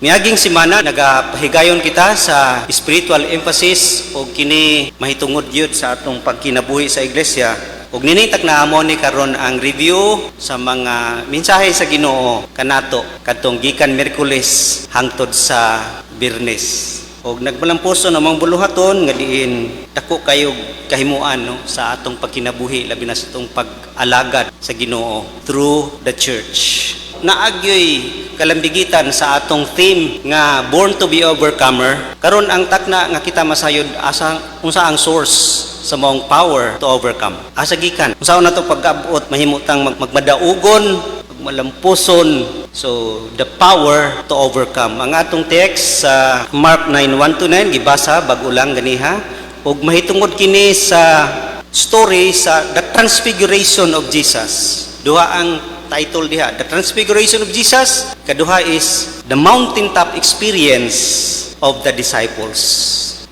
Miaging semana nagapahigayon kita sa spiritual emphasis o kini mahitungod gyud sa atong pagkinabuhi sa iglesia. Ug ninitag na amo ni karon ang review sa mga mensahe sa Ginoo kanato kadtong gikan Miyerkules hangtod sa Biyernes. Og nagbalampuso namang buluhaton nga diin dako kayo kahimuan sa atong pagkinabuhi labi na sa atong pag-alagad sa Ginoo through the church. Naagyoy kalambigitan sa atong theme nga Born to be Overcomer. Karon ang takna nga kita masayod asa unsa ang source sa maong power to overcome. Asa gikan? Unsa na to pag-abot mahimutang magmadaugon, magmalampuson. So the power to overcome. Ang atong text sa Mark 9:1-9 gibasa bag-o lang ganiha ug mahitungod kini sa story sa the transfiguration of Jesus. Duha ang title diha, the transfiguration of Jesus. Kaduha is the mountaintop experience of the disciples.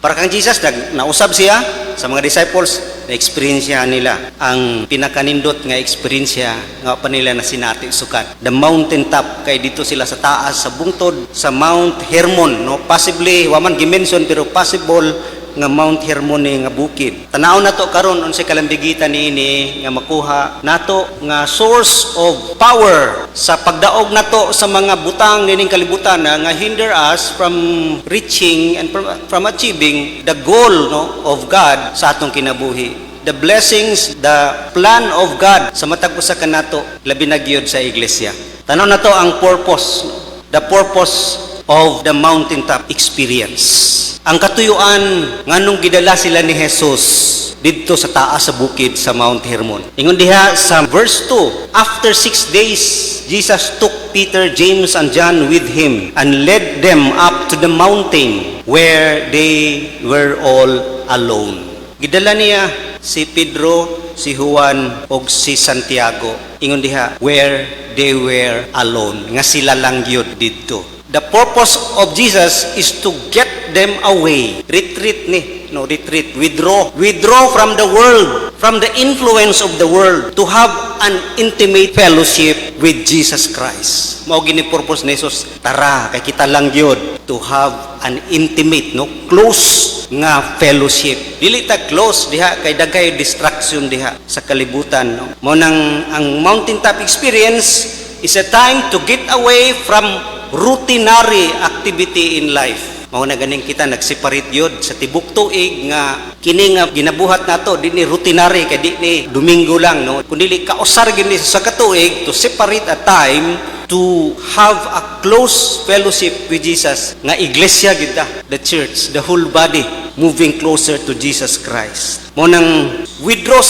Para kang Jesus nausab siya sa mga disciples, na-experience nila ang pinakanindot nga experience nga pa nila na sinati sukat. The mountaintop, kay dito sila sa taas sa bungtod sa Mount Hermon, possibly waman gi-mention pero possible nga Mount Hermon nga bukid. Tanaw na to karon unsay kalambigitan niini nga makuha nato nga source of power sa pagdaog nato sa mga butang nining kalibutan nga hinder us from reaching and from achieving the goal of God sa atong kinabuhi. The blessings, the plan of God sa matag usa kanato labi na gyud sa iglesia. Tanaw na to ang purpose, the purpose of the mountaintop experience. Ang katuyuan nganong gidala sila ni Jesus didto sa taas sa bukid sa Mount Hermon. Ingon diha sa verse 2, after 6 days, Jesus took Peter, James, and John with him and led them up to the mountain where they were all alone. Gidala niya si Pedro, si Juan, ug si Santiago. Ingon diha, where they were alone. Nga sila lang gyud didto. The purpose of Jesus is to get them away. Retreat, withdraw from the world, from the influence of the world, to have an intimate fellowship with Jesus Christ. Mao gini purpose ni Jesus. Tara, kay kita lang gyud to have an intimate, close nga fellowship. Dili ta close diha kay daghay distraction diha sa kalibutan. Mao nang ang mountaintop experience is a time to get away from routinary activity in life. Mao na ganing kita nagseparate yod sa tibok tuig nga kini nga ginabuhat nato dinhi routinary kay dinhi Domingo lang kundi kausar gini sa katuig to separate a time to have a close fellowship with Jesus nga iglesia gid the church, the whole body moving closer to Jesus Christ. Mo nang withdraw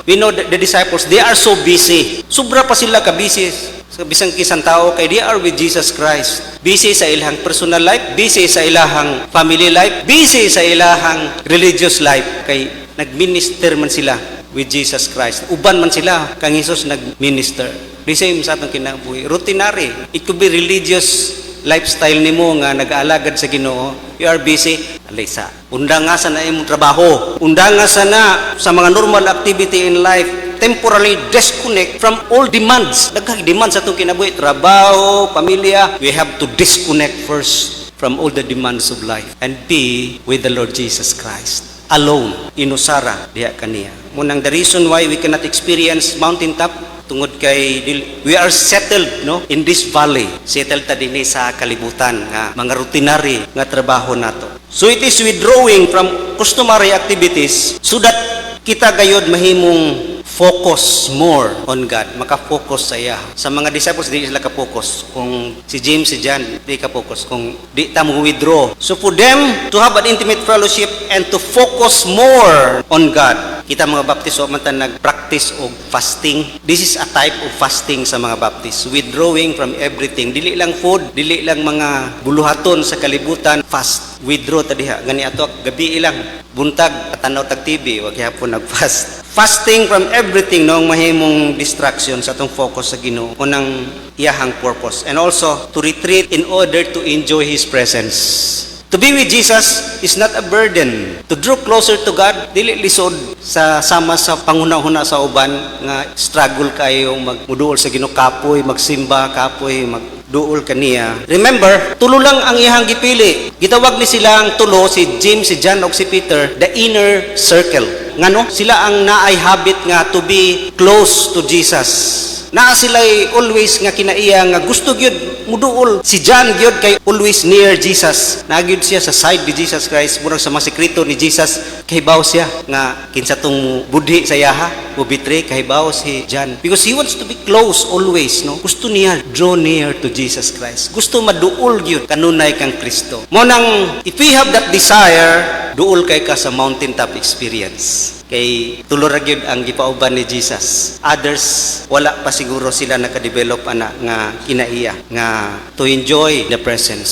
we know the disciples, they are so busy. Sobra pa sila ka busy sa bisang kisang tao kay they are with Jesus Christ. Busy sa ilahang personal life, busy sa ilahang family life, busy sa ilahang religious life kay nagminister man sila with Jesus Christ. Uban man sila kang Jesus nagminister. The same sa atong kinabuhi. Routinary. It could be religious lifestyle nimo nga nag-aalagad sa Ginoo. You are busy. Alisa. Undang nga sa na imong trabaho. Undang nga sa na sa mga normal activity in life. Temporarily disconnect from all demands. Daghang demands sa itong kinabuhi. Trabaho, pamilya. We have to disconnect first from all the demands of life and be with the Lord Jesus Christ. Alone. Inusara. Diha kaniya. Munang the reason why we cannot experience mountaintop tungod kay we are settled in this valley. Settled ta dinhi sa kalibutan nga mga routinary nga trabaho nato. So it is withdrawing from customary activities so that kita gayod mahimong focus more on God, maka-focus sa iya. Sa mga disciples, di sila ka-focus. Kung si James, si John, di ka-focus. Kung di ta mo withdraw. So for them to have an intimate fellowship and to focus more on God. Kita mga baptiso, man nag-practice of fasting. This is a type of fasting sa mga baptist. Withdrawing from everything. Dili lang food, dili lang mga buluhaton sa kalibutan. Fast. Withdraw ta diha. Gani ato, gabi ilang. Buntag, tanaw tag TV, wag hapon nag-fast. Fasting from everything mahimong distraction sa atong focus sa Ginoo unang iyahang purpose, and also to retreat in order to enjoy His presence. To be with Jesus is not a burden. To draw closer to God, dili lisod sa sama sa panguna-huna sa uban nga struggle kayo magmuduol sa Ginoo kapoy, magsimba kapoy, magduol kaniya. Remember, tulo lang ang iyang gipili. Gitawag ni sila ang tulo, si James, si John, ug si Peter, the inner circle. Ngano? Sila ang naay habit nga to be close to Jesus. Naa sila'y always nga kinaiya nga gusto gyud muduol. Si John gyud kay always near Jesus. Nagyud siya sa side ni Jesus Christ, murag sa masikreto ni Jesus. Kahibaw siya nga kinsa tong budhi sa yaha, mo betray, kahibaw si John. Because he wants to be close always, no? Gusto niya draw near to Jesus Christ. Gusto maduol gyud kanunay kang Kristo. Mo nang if we have that desire, duol kay ka sa mountaintop experience. Kay tulo ra gyud ang gipauban ni Jesus. Others wala pa siguro sila naka-develop ana nga kinaiya nga to enjoy the presence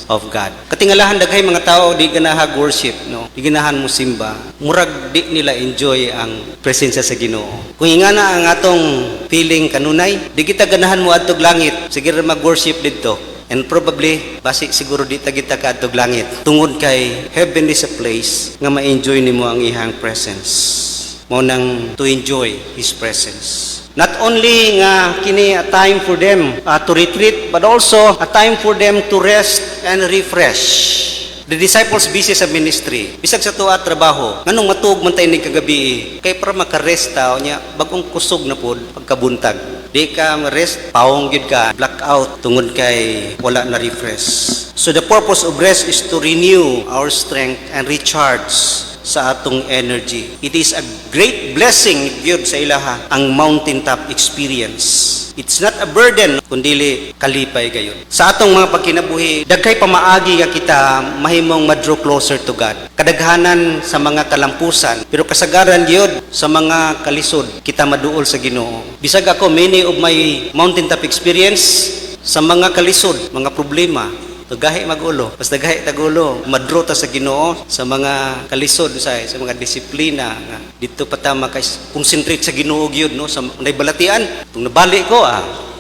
of God. Katingalahan daghay mga tao di ganahan worship, no. Di ganahan mo simba. Murag di nila enjoy ang presensya sa Ginoo. Kung ingana ang atong feeling kanunay, di kita ganahan mo adtog langit. Sige ra mag-worship didto. And probably, basi siguro di tagita ka atog langit. Tungod kay heaven is a place nga ma-enjoy nimo ang ihang presence. Mo nang to enjoy His presence. Not only nga kini a time for them to retreat, but also a time for them to rest and refresh. The disciples busy sa ministry. Bisag sa tuwa trabaho. Nganong matug man tayo ni kagabi. Kay para makarest tao niya, bagong kusog na pod pagkabuntag. Di ka rest, pawong gid ka, blackout, tungod kay wala na refresh. So the purpose of rest is to renew our strength and recharge sa atong energy. It is a great blessing gyud sa ilaha ang mountaintop experience. It's not a burden, kundili kalipay gayon. Sa atong mga pagkinabuhi, daghay pamaagi nga kita mahimong ma-draw closer to God. Kadaghanan sa mga kalampusan, pero kasagaran gyud sa mga kalisod kita maduol sa Ginoo. Bisag ako many of my mountaintop experience sa mga kalisod, mga problema. Gahi magulo, basta gahi tagulo, madro ta sa Ginoo sa mga kalisod sa mga disiplina nga dito pa ta concentrate sa Ginoo gyud, no, sa naibalatian tung nabali ko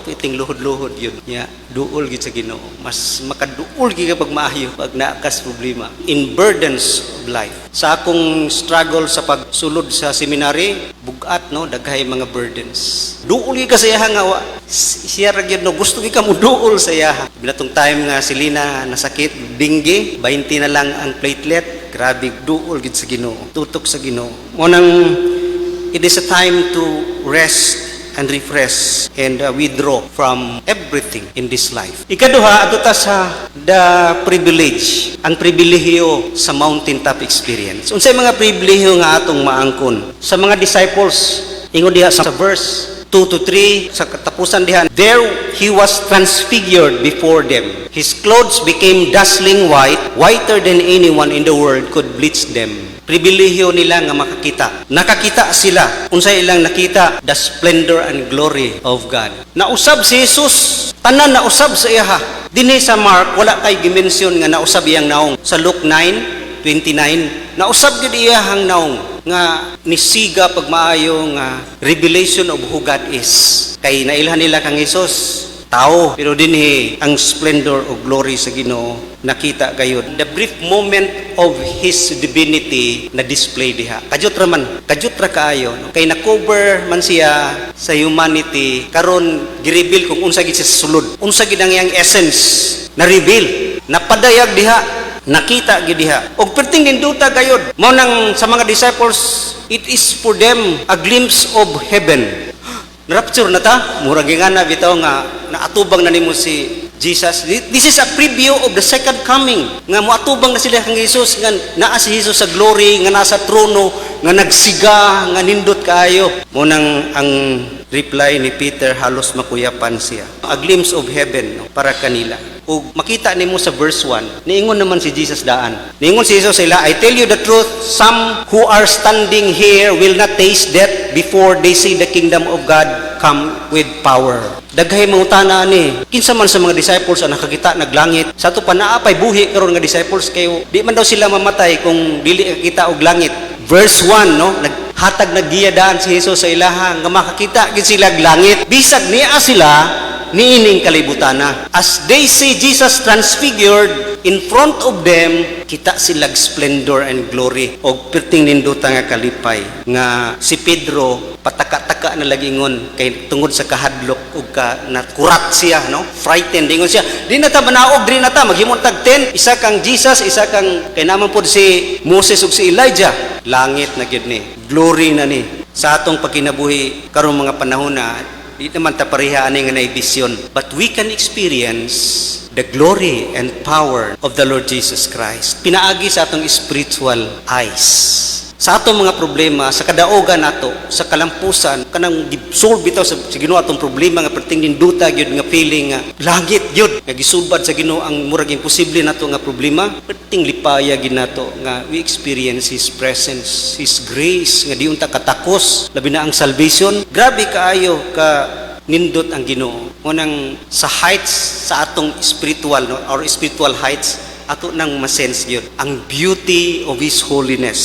iting luhod-luhod yun nya duol gid sa Ginoo, mas makaduol gid pag maayo pag naakas problema in burdens of life. Sa akong struggle sa pagsulod sa seminary, bugat, no, daghay mga burdens. Duol gid ka sa iya nga siya ra gyud, no, gusto gid ka mo duol sa iya. Binatong time nga si Lina nasakit, dengue, 20 na lang ang platelet. Grabe, duol gid sa Ginoo, tutok sa Ginoo. Mo nang it is a time to rest and refresh and withdraw from everything in this life. Ikaduha, ato ta sa the privilege, ang pribilehiyo sa mountaintop experience. Unsay mga pribilehiyo nga atong maangkon sa mga disciples? Ingon diha sa verse 2 to 3 sa katapusan diha, there he was transfigured before them. His clothes became dazzling white, whiter than anyone in the world could bleach them. Pribilehiyo nila nga makakita. Nakakita sila. Unsay ilang nakita? The splendor and glory of God. Nausab si Jesus. Tanan nausab sa iyaha. Dinhi sa Mark, wala kay gimensyon nga nausab iyang naong. Sa Luke 9:29, nausab gid iyahang naong nga nisiga pagmaayo nga revelation of who God is. Kay nailhan nila kang Jesus, tao, pero dinhi ang splendor o glory sa Ginoo nakita gayud. The brief moment of His divinity na display diha. Kajut ra kaayo, no? Kay na-cover man siya sa humanity, karon gi-reveal kung unsa gid siya sa sulod. Unsa gid ang iyang essence na reveal, napadayag diha, nakita gid diha. Og perting ninduta gayud. Mao nang sa mga disciples, it is for them a glimpse of heaven. Rapture na ta, murag nga na bitaw nga naatubang na nimo si Jesus. This is a preview of the second coming. Nga moatubang na sila kang Jesus, nga naa si Jesus sa glory, nga nasa trono, nga nagsiga, nga nindot kaayo. Mo nang ang reply ni Peter, halos makuyapan siya. A glimpse of heaven, no, para kanila. O makita nimo sa verse 1, niingon naman si Jesus daan. Niingon si Jesus sila, I tell you the truth, some who are standing here will not taste death before they see the kingdom of God come with power. Daghay mangutana ni, kinsa man sa mga disciples ang nakakita naglangit. Sa to pa naapay buhi karon nga disciples kayo, di man daw sila mamatay kung dili kakita og langit. Verse 1, no, naghatag naggiyadaan si Jesus sa ilaha nga makakita gid sila og langit. Bisag niya sila niining kalibutana. As they see Jesus transfigured in front of them, kita silag splendor and glory. O perting ninduta nga kalipay nga si Pedro pataka-taka na lagingon kay tungod sa kahadlok ug ka nakurat siya, no? Frightened ingon siya, di na ta manaog, di na ta maghimong tag 10, isa kang Jesus, isa kang kay naman pod si Moses ug si Elijah. Langit na gyud ni, glory na ni. Sa atong pagkinabuhi karong mga panahon na di naman ta pareha ani nga naibisyon, but we can experience the glory and power of the Lord Jesus Christ. Pinaagi sa atong spiritual eyes. Sa atong mga problema, sa kadaogan nato, sa kalampusan, kanang solve bitaw sa Ginoo atong problema nga perting ninduta gyud nga feeling nga langit gyud nga gisulbad sa Ginoo ang murag imposible nato nga problema, perting lipaya gyud nato nga we experience His presence, His grace nga di unta katakos, labi na ang salvation. Grabe kaayo ka nindot ang Ginoo. Ngunang sa heights sa atong spiritual, no, or spiritual heights, ato nang masense yun ang beauty of His holiness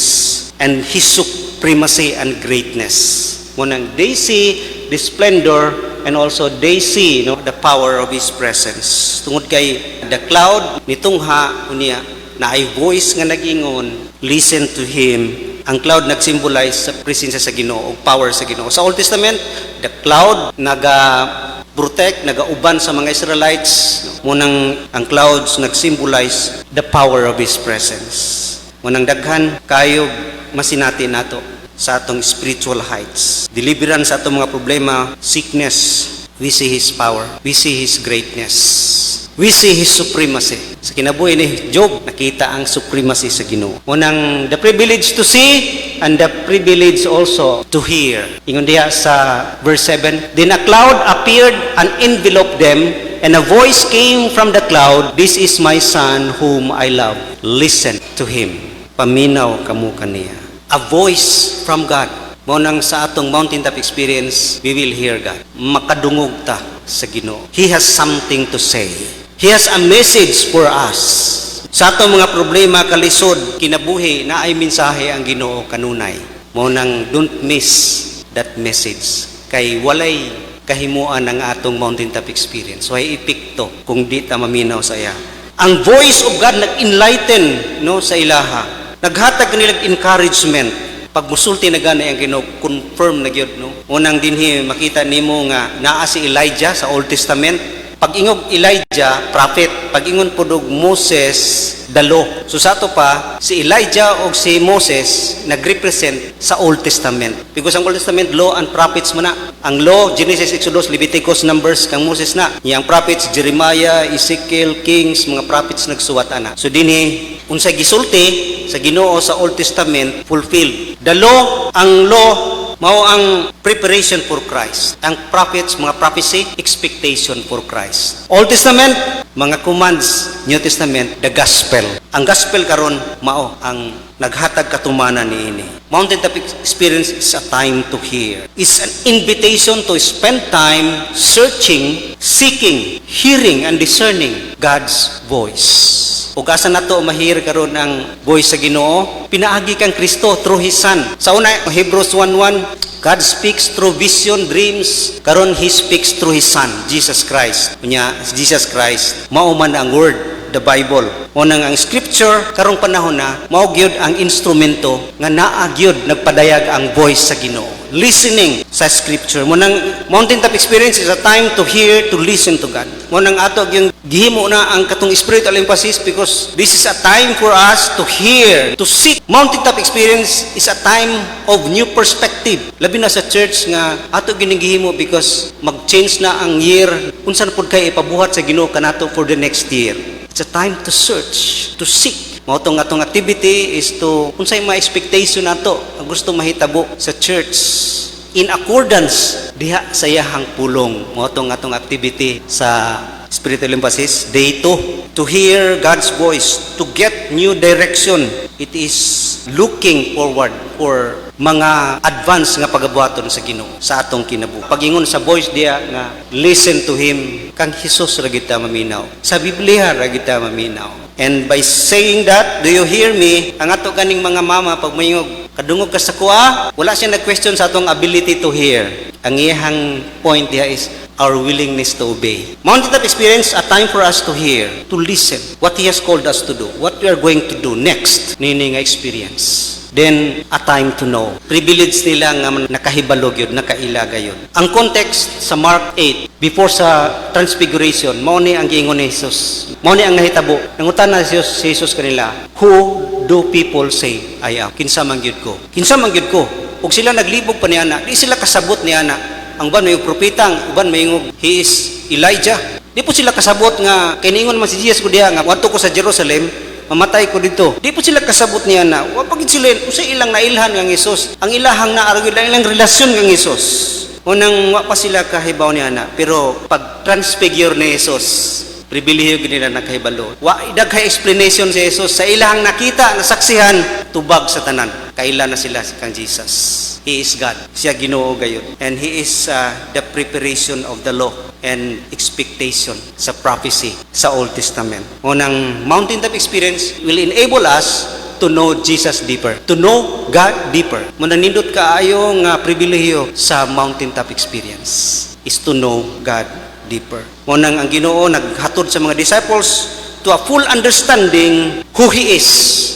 and His supremacy and greatness. Ngunang they see the splendor and also they see, no, the power of His presence. Tungod kay the cloud nitungha unya na ay voice nga nagingon, listen to Him. Ang cloud nag-symbolize sa presensya sa Ginoo o power sa Ginoo. Sa Old Testament, the cloud naga-protect, naga-uban sa mga Israelites. Munang ang clouds nag-symbolize the power of His presence. Munang daghan kayo masinati nato sa atong spiritual heights. Deliverance sa atong mga problema, sickness, we see His power, we see His greatness, we see His supremacy. Sa kinabuhi ni Job, nakita ang supremacy sa Ginoo. Unang the privilege to see and the privilege also to hear. Ingon diha sa verse 7, then a cloud appeared and enveloped them, and a voice came from the cloud, this is my son whom I love. Listen to him. Paminaw kamo kaniya. A voice from God. Monang sa atong mountaintop experience, we will hear God. Makadungog ta sa Ginoo. He has something to say. He has a message for us. Sa atong mga problema kalisod, kinabuhi na ay mensahe ang Ginoo kanunay. Monang don't miss that message. Kay walay kahimuan ang atong mountaintop experience. So ay epekto kung di ta maminaw sa iya. Ang voice of God nag-enlighten, no, sa ilaha. Naghatag nilang encouragement. Pag musulti na gana ang Ginoo, confirm na gyud, no. Unang dinhi makita nimo nga naa si Elijah sa Old Testament. Pag ingog Elijah, prophet. Pag ingon pudog Moses, the law. So sa ato pa, si Elijah o si Moses nagrepresent sa Old Testament. Because ang Old Testament, law and prophets mo na. Ang law, Genesis, Exodus, Leviticus, Numbers, kang Moses na. Yang prophets, Jeremiah, Ezekiel, Kings, mga prophets nagsuwat ana. So dinhi, unsay gisulti sa Ginoo sa Old Testament, fulfilled. The law, ang law, mao ang preparation for Christ. Ang prophets, mga prophecy, expectation for Christ. Old Testament, mga commands. New Testament, the gospel. Ang gospel karon mao ang naghatag katumanan niini. Mountaintop experience is a time to hear. It's an invitation to spend time searching, seeking, hearing, and discerning God's voice. Ug asa nato mahir karon ang voice sa Ginoo? Pinaagi kang Kristo through His Son. Sa una, Hebrews 1:1, God speaks through vision, dreams. Karon He speaks through His Son, Jesus Christ. Unya, Jesus Christ, mao man ang word, the Bible. Unang ang scripture karong panahon na mao gyud ang instrumento nga naa gyud nagpadayag ang voice sa Ginoo. Listening sa scripture. Munang mountaintop experience is a time to hear, to listen to God. Munang ato yung gihimo na ang katong spiritual emphasis because this is a time for us to hear, to seek. Mountaintop experience is a time of new perspective. Labi na sa church nga ato ginigihimo because mag-change na ang year. Unsa na pud kay ipabuhat sa Ginoo kanato for the next year. It's a time to search, to seek. Mao tong atong activity is to unsay mga expectation nato ang gusto mahitabo sa church in accordance diha sa iyahang pulong. Mao tong atong activity sa spiritual emphasis day 2, to hear God's voice, to get new direction. It is looking forward for mga advance nga pagabuhaton sa Ginoo sa atong kinabuhi. Pagingon sa voice diya nga listen to Him, kang Hesus ra kita maminaw. Sa Biblia ra kita maminaw. And by saying that, do you hear me? Ang ato kaning mga mama pag mayong kadungog ka sa kuha, wala siya nag-question sa atong ability to hear. Ang iyang point diya is, our willingness to obey. Mountaintop experience, a time for us to hear, to listen, what He has called us to do, what we are going to do next, nining experience. Then, a time to know. Privilege nila nga nakahibalog yun, nakailaga yun. Ang context sa Mark 8, before sa Transfiguration, mao ni ang giingon ni Jesus. Mao ni ang nahitabo. Nangutan na si Jesus kanila, who do people say I am? Kinsa man gyud ko? Kinsa man gyud ko? Ug sila naglibog pa ni ana, di sila kasabot ni ana. Ang uban may propeta, ang uban may he is Elijah. Di po sila kasabot nga kay niingon man si Jesus ko diha nga wadto ko sa Jerusalem, mamatay ko dito. Di po sila kasabot niya na, wa pagid sila, usay ilang nailhan ng Hesus. Ang ilahang naaragod lang ilang relasyon ng Hesus. Unang wa pa sila kahibaw niya na, pero pag transfigure ni Hesus, pribilehiyo nila nakahibalo. Wa daghay explanation si Hesus sa ilahang nakita, nasaksihan, tubag sa tanan. Kaila na sila kang Jesus. He is God. Siya Ginoo gayon. And He is the preparation of the law and expectation sa prophecy sa Old Testament. Unang mountaintop experience will enable us to know Jesus deeper, to know God deeper. Mananindot kaayo nga pribilehiyo sa mountaintop experience is to know God deeper. Unang ang Ginoo naghatod sa mga disciples to a full understanding who He is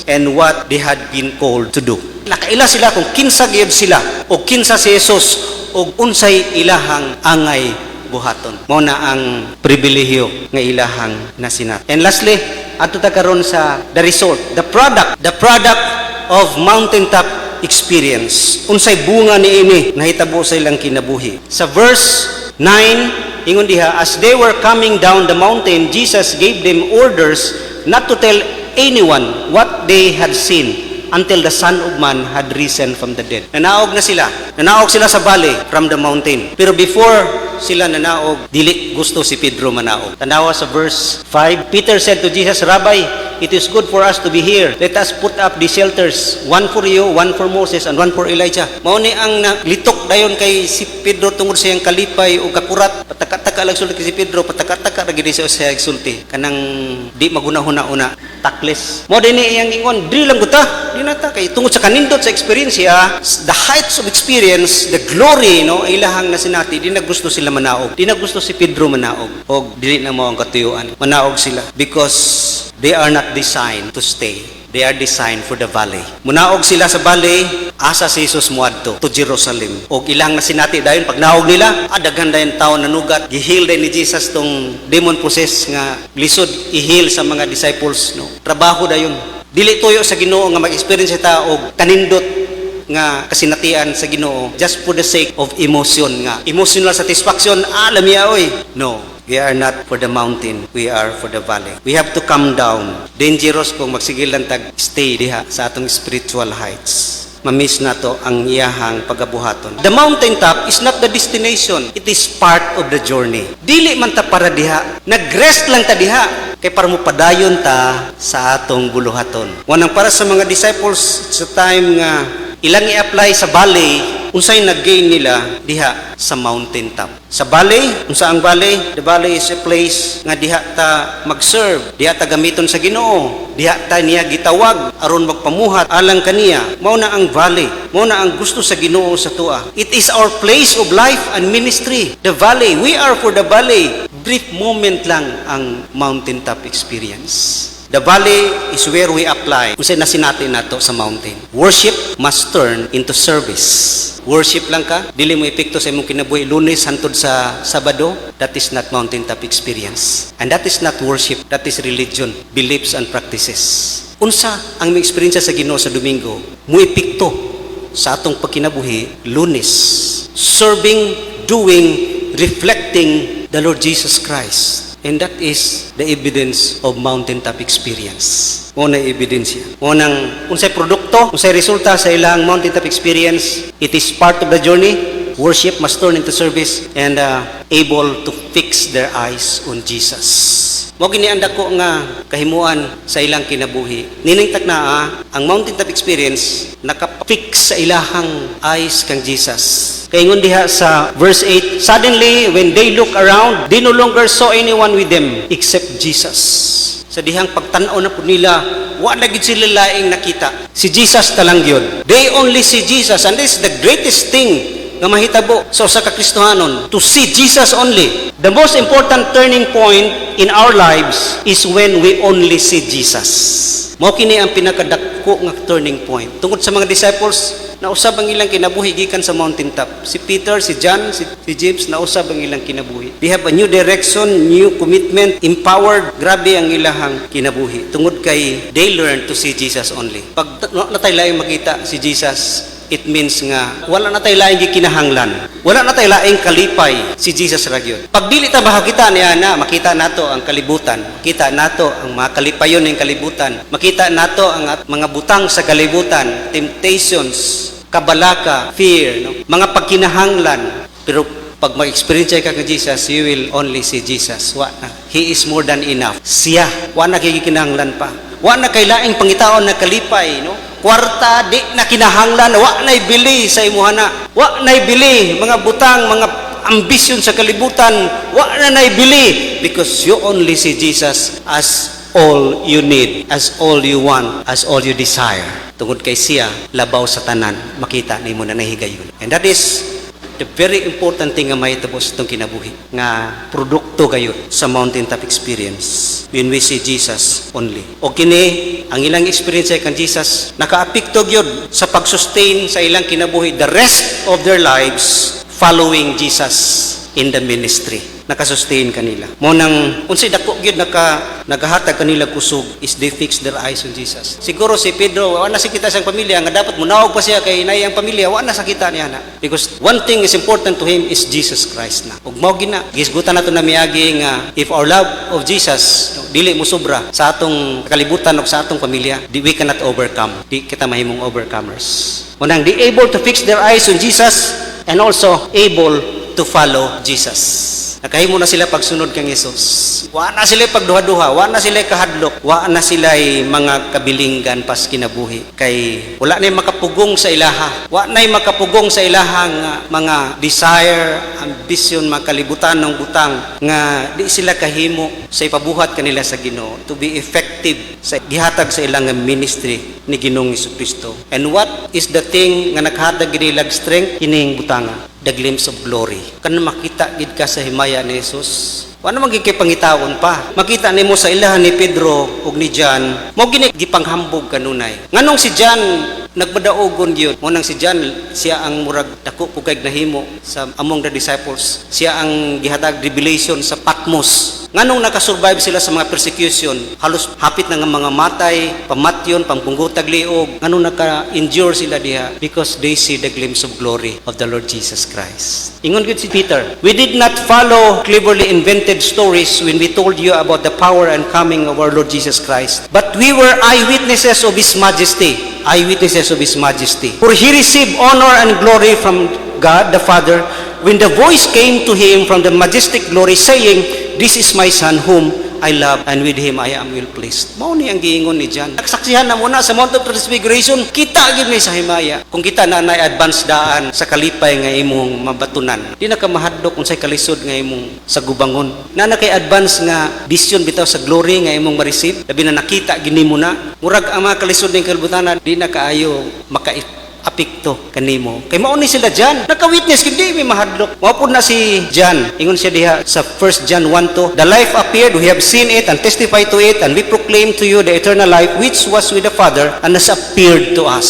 and what they had been called to do. Nakaila sila kung kinsa gyud sila o kinsa si Jesus o unsay ilahang angay buhaton. Mao na ang pribilehiyo nga ilahang nasinat. And lastly, adto ta karon sa the result, the product of mountaintop experience. Unsay bunga niini nahitabo sa ilang kinabuhi. Sa verse 9, ingon diha, as they were coming down the mountain, Jesus gave them orders not to tell anyone what they had seen until the Son of Man had risen from the dead. Nanaog sila sa valley from the mountain. Pero before sila nanaog, dili gusto si Pedro manaog. Tanawa sa verse 5, Peter said to Jesus, Rabbi, it is good for us to be here. Let us put up the shelters, one for you, one for Moses, and one for Elijah. Mao ni ang litok dayon kay si Pedro tungod sa iyang kalipay o kakurat. Pataka-taka lang sulti kay si Pedro, pataka-taka ra gid siya sa sulti. Kanang di magunahuna-una, takles. Mao din iyang ingon, dili lang guta. Di nata kay tungod sa kanindot sa experience, the heights of experience, the glory, no, ilahang nasinati, di na gusto sila manaog. Di na gusto si Pedro manaog. Og dili na mo ang katuyuan. Manaog sila because they are not designed to stay. They are designed for the valley. Munaog sila sa valley, asa si Jesus muadto to Jerusalem. Og ilang nasinati dayon pag naog nila, daghan dayon tawo nanugat. Gihil din ni Jesus tong demon possess nga lisod ihil sa mga disciples, no. Trabaho dayon. Dili tuyo sa Ginoo nga mag-experience ta og kanindot nga kasinatian sa Ginoo just for the sake of emotion nga emotional satisfaction. Lamiya oy. No. We are not for the mountain, we are for the valley. We have to come down. Dangerous kung magsigilan tag stay diha sa atong spiritual heights. Mamiss na to ang iyahang pagabuhaton. The mountaintop is not the destination. It is part of the journey. Dili man ta para diha. Nag-rest lang ta diha. Kay para mo padayon ta sa atong buluhaton. Wanang para sa mga disciples sa time nga ilang i-apply sa valley, unsay nag-gain nila diha sa mountaintop. Sa valley, unsa ang valley? The valley is a place nga diha ta mag-serve, diha ta gamiton sa Ginoo, diha ta niya gitawag aron magpamuhat alang kaniya. Mao na ang valley, mao na ang gusto sa Ginoo sa tua. It is our place of life and ministry. The valley, we are for the valley. Brief moment lang ang mountaintop experience. The valley is where we apply. Kung saan nasinati nato sa mountain. Worship must turn into service. Worship lang ka, dili mo epekto sa imong kinabuhi Lunes hantod sa Sabado. That is not mountaintop experience. And that is not worship, that is religion, beliefs and practices. Unsa ang may experience sa Ginoo sa Domingo? Mo epekto sa atong pagkinabuhi Lunes. Serving, doing, reflecting the Lord Jesus Christ. And that is the evidence of mountaintop experience. Muna ebidensya. Munang unsay produkto, unsay resulta sa ilang mountaintop experience, it is part of the journey. Worship must turn into service and able to fix their eyes on Jesus. Mo gini anda ko nga kahimuan sa ilang kinabuhi. Niningtag na ang mountaintop experience naka-fix sa ilahang eyes kang Jesus. Kaingon diha sa verse 8, suddenly when they look around, they no longer saw anyone with them except Jesus. Sa dihang pagtanaw na po nila, wala gid sila laing nakita. Si Jesus talang gyud. They only see Jesus, and this is the greatest thing nga mahitabo sa usa ka Kristohanon to see Jesus only. The most important turning point in our lives is when we only see Jesus. Mao kini ang pinakadako nga turning point. Tungod sa mga disciples, nausab ang ilang kinabuhi gikan sa mountaintop. Si Peter, si John, si James, nausab ang ilang kinabuhi. They have a new direction, new commitment, empowered. Grabe ang ilahang kinabuhi. Tungod kay they learn to see Jesus only. Pag natay laing makita si Jesus, it means nga wala na tayo laing gikinahanglan. Wala na tayo laing kalipay si Jesus ra gyud. Pag dili ta makita niya na makita nato ang kalibutan, makita nato ang mga kalipayon ng kalibutan, makita nato ang mga butang sa kalibutan, temptations, kabalaka, fear, no? Mga pagkinahanglan. Pero pag ma-experience ka kay Jesus, you will only see Jesus. Wa na. He is more than enough. Siya, wa na kikinahanglan pa. Wa na kay laing pangitaon na kalipay, no? Kwarta, di na kinahanglan, wa na'y bili sa imuhana. Wa na'y bili, mga butang, mga ambisyon sa kalibutan, wa na na'y bili. Because you only see Jesus as all you need, as all you want, as all you desire. Tungod kay siya, labaw sa tanan, makita na mo na nahigayon. And that is the very important thing nga mahitabo sa itong kinabuhi. Nga produkto kayo sa mountaintop experience. When we see Jesus only. O kini, ang ilang experience ay kan Jesus, naka-apekto yun sa pag-sustain sa ilang kinabuhi the rest of their lives following Jesus in the ministry. Nakasustain kanila. Mo nang unsay dako gyud nagahatag kanila kusog is they fix their eyes on Jesus. Siguro si Pedro wa na sakita sang pamilya nga dapat munawag pa siya kay inay ang pamilya wa na sakita niya na. Because one thing is important to him is Jesus Christ na. Ug mao gina gisgutan nato na miagi nga if our love of Jesus dili mo sobra sa atong kalibutan o sa atong pamilya, we cannot overcome. Di kita mahimong overcomers. Munang di able to fix their eyes on Jesus and also able to follow Jesus. Nakahimo na sila pagsunod kang Jesus. Wa na sila pagduha-duha, wa na sila kahadlok, wa na sila mga kabilinggan pas kinabuhi. Kay wala na makapugong sa ilaha. Wa na makapugong sa ilahang mga desire, ambition, mga kalibutan ng butang nga di sila kahimo sa ipabuhat kanila sa Ginoo to be effective sa gihatag sa ilang ministry ni Ginoong Jesucristo. And what is the thing nga naghatag ginilag strength kining butanga? The glimpse of glory. Kanang makita gid ka sa himaya ni Jesus. Wala man gid pangitaon pa. Makita nimo sa ilahan ni Pedro ug ni John, mo gini gipanghambog kanunay. Nganong si John nagbadaogon gyud. Mo nang si John siya ang murag dako pugay nahimo sa among the disciples. Siya ang gihatag revelation sa Patmos. Nganong nakasurvive sila sa mga persecution, halos hapit na nga mga matay, pamatyon, pampunggutag liog. Nganong naka-endure sila diha? Because they see the glimpse of glory of the Lord Jesus Christ. Ingon gid si Peter, we did not follow cleverly invented stories when we told you about the power and coming of our Lord Jesus Christ, but we were eyewitnesses of His majesty. Eyewitnesses of His majesty. For He received honor and glory from God the Father when the voice came to Him from the majestic glory saying, "This is my Son whom I love, and with Him I am well pleased." Mao ni ang giingon ni John. Nagsaksihan na muna sa Mount of Transfiguration, kita gid ni sa himaya. Kung kita na nay advance daan sa kalipay nga imong mabatunan, di na ka mahadlok unsay kalisod nga imong sa gubangon. Na kay advance nga vision bitaw sa glory nga imong ma-receive, labi na nakita gini mo na. Murag ang mga kalisod ning kalibutanan, di na kaayo apikto kanimo. Kay mao ni sila John. Naka-witness kundi may mahadlok. Mao pud na si John. Ingon siya diha sa 1 John 1:2. The life appeared, we have seen it and testified to it, and we proclaim to you the eternal life which was with the Father and has appeared to us.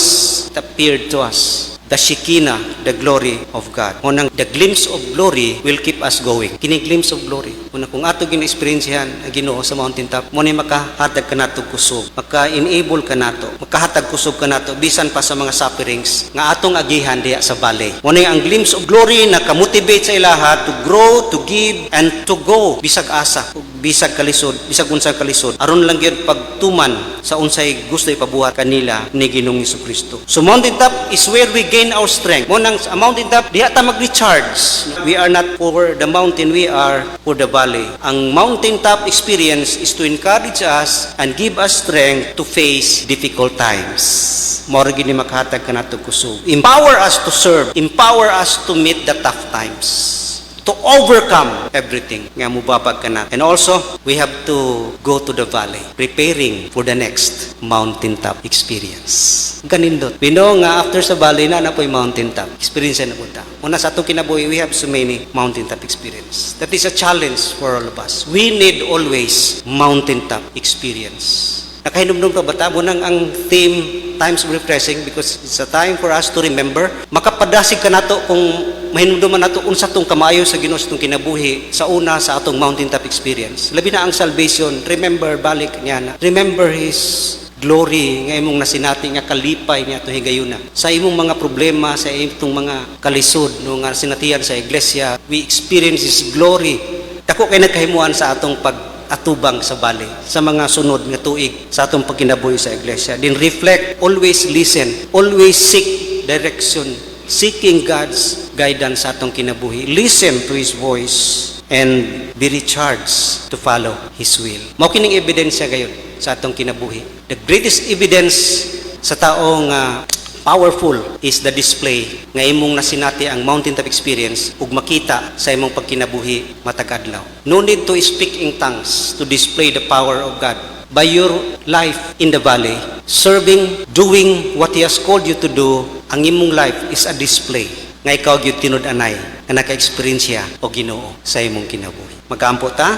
It appeared to us. The Shekinah, the glory of God. Unang, the glimpse of glory will keep us going. Kini glimpse of glory. Unang, kung ato gina-experiencehan ang Ginoo sa mountaintop, mo ni makahatag ka nato kusog, maka-enable ka nato, makahatag kusog ka nato, bisan pa sa mga sufferings, nga atong agihan diya sa balay. Mo ni ang glimpse of glory na kamotivate sa ilaha to grow, to give, and to go. Bisag asa, bisag kalisod, bisag unsang kalisod. Aron lang yun pagtuman sa unsay gusto ipabuhat kanila ni Ginoong Jesucristo. So mountaintop is where we gain our strength. Mo nang sa mountaintop, diha ta mag-recharge. We are not for the mountain, we are for the valley. Ang mountaintop experience is to encourage us and give us strength to face difficult times. Mao gid ni makahatag kanato kusog. Empower us to serve, empower us to meet the tough times. to overcome everything nga mubabag ka na. And also, we have to go to the valley, preparing for the next mountaintop experience. Ganindot. We know nga after sa valley na po yung mountaintop experience na punta. Una sa atong kinabuhi, we have so many mountaintop experience. That is a challenge for all of us. We need always mountaintop experience. Nakahinumdum ka bata mo nang ang theme times of refreshing because it's a time for us to remember. Makapadasig ka nato kung mahinumduman nato unsa tong kamayo sa Ginoo tong kinabuhi sa una sa atong mountaintop experience. Labi na ang salvation. Remember balik niya na. Remember His glory nga imong nasinati nga kalipay niya to higayuna. Sa imong mga problema, sa imong mga kalisod no nga sinatihan sa iglesia, we experience His glory. Dako kay nagkahimuan sa atong atubang sa bali, sa mga sunod nga tuig sa atong pagkinabuhi sa iglesia. Then reflect, always listen, always seek direction, seeking God's guidance sa atong kinabuhi. Listen to His voice and be recharged to follow His will. Mao kining ebidensya gayon sa atong kinabuhi. The greatest evidence sa taong powerful is the display nga imong nasinati ang mountaintop experience ug makita sa imong pagkinabuhi matag adlaw. No need to speak in tongues to display the power of God. By your life in the valley, serving, doing what He has called you to do, ang imong life is a display nga ikaw gyud tinud-anay nga naka-experience o Ginoo sa imong kinabuhi. Magkaampo ta?